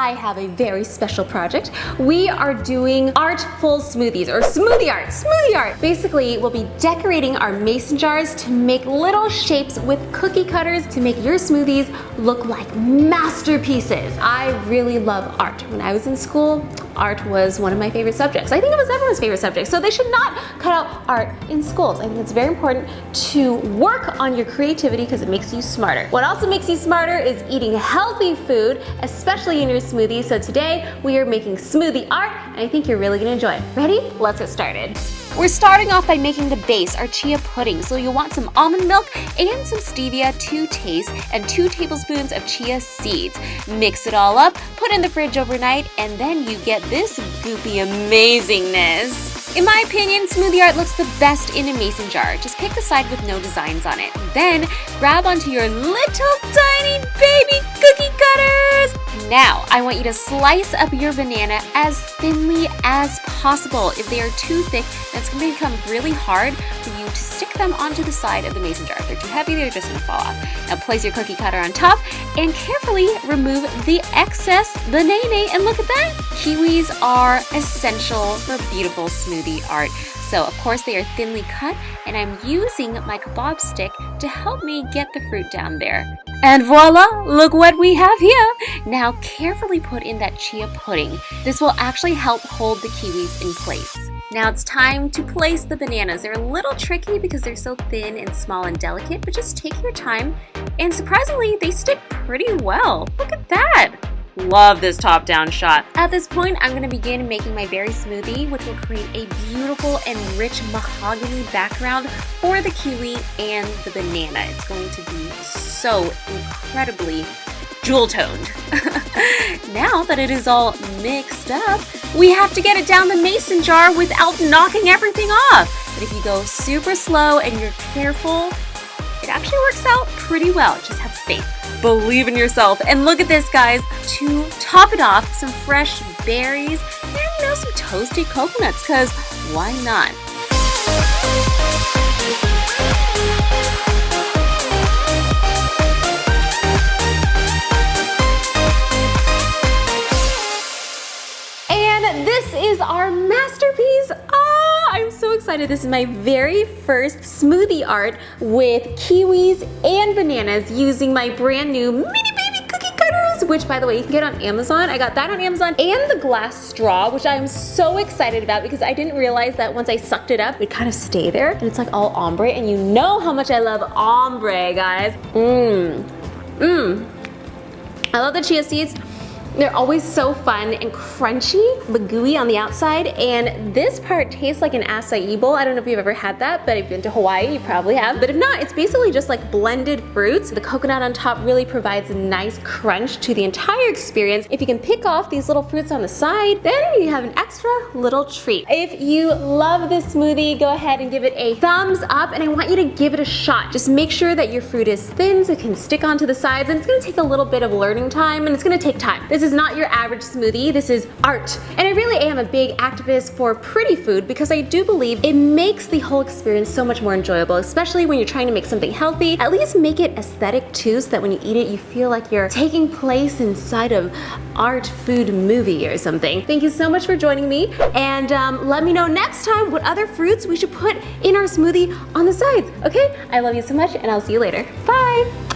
I have a very special project. We are doing artful smoothies, or smoothie art, smoothie art. Basically, we'll be decorating our mason jars to make little shapes with cookie cutters to make your smoothies look like masterpieces. I really love art. When I was in school, art was one of my favorite subjects. I think it was everyone's favorite subject, so they should not cut out art in schools. I think it's very important to work on your creativity because it makes you smarter. What also makes you smarter is eating healthy food, especially in your smoothies. So today we are making smoothie art, and I think you're really gonna enjoy it. Ready? Let's get started. We're starting off by making the base, our chia pudding. So you'll want some almond milk and some stevia to taste, and 2 tablespoons of chia seeds. Mix it all up, put in the fridge overnight, and then you get this goopy amazingness. In my opinion, smoothie art looks the best in a mason jar. Just pick the side with no designs on it. Then grab onto your little tiny baby cookie cutters. Now, I want you to slice up your banana as thinly as possible. If they are too thick, that's going to become really hard for you to stick them onto the side of the mason jar. If they're too heavy, they're just going to fall off. Now place your cookie cutter on top and carefully remove the excess banana, and look at that. Kiwis are essential for beautiful smoothie art. So of course they are thinly cut, and I'm using my kebab stick to help me get the fruit down there. And voila, look what we have here. Now carefully put in that chia pudding. This will actually help hold the kiwis in place. Now it's time to place the bananas. They're a little tricky because they're so thin and small and delicate, but just take your time, and surprisingly, they stick pretty well. Look at that. Love this top-down shot. At this point, I'm going to begin making my berry smoothie, which will create a beautiful and rich mahogany background for the kiwi and the banana. It's going to be so incredibly jewel-toned. Now that it is all mixed up, we have to get it down the mason jar without knocking everything off. But if you go super slow and you're careful, it actually works out pretty well. Just have faith. Believe in yourself. And look at this, guys. To top it off, some fresh berries and some toasted coconuts, because why not? And this is our masterpiece. I'm so excited. This is my very first smoothie art with kiwis and bananas using my brand new mini baby cookie cutters, which by the way, you can get on Amazon. I got that on Amazon, and the glass straw, which I'm so excited about because I didn't realize that once I sucked it up, it would kind of stay there, and it's like all ombre, and you know how much I love ombre, guys. I love the chia seeds. They're always so fun and crunchy, but gooey on the outside. And this part tastes like an acai bowl. I don't know if you've ever had that, but if you've been to Hawaii, you probably have. But if not, it's basically just like blended fruits. The coconut on top really provides a nice crunch to the entire experience. If you can pick off these little fruits on the side, then you have an extra little treat. If you love this smoothie, go ahead and give it a thumbs up, and I want you to give it a shot. Just make sure that your fruit is thin so it can stick onto the sides, and it's gonna take a little bit of learning time, and it's gonna take time. This is not your average smoothie, this is art. And I really am a big activist for pretty food because I do believe it makes the whole experience so much more enjoyable, especially when you're trying to make something healthy. At least make it aesthetic too, so that when you eat it, you feel like you're taking place inside of art food movie or something. Thank you so much for joining me, and let me know next time what other fruits we should put in our smoothie on the sides, okay? I love you so much, and I'll see you later. Bye!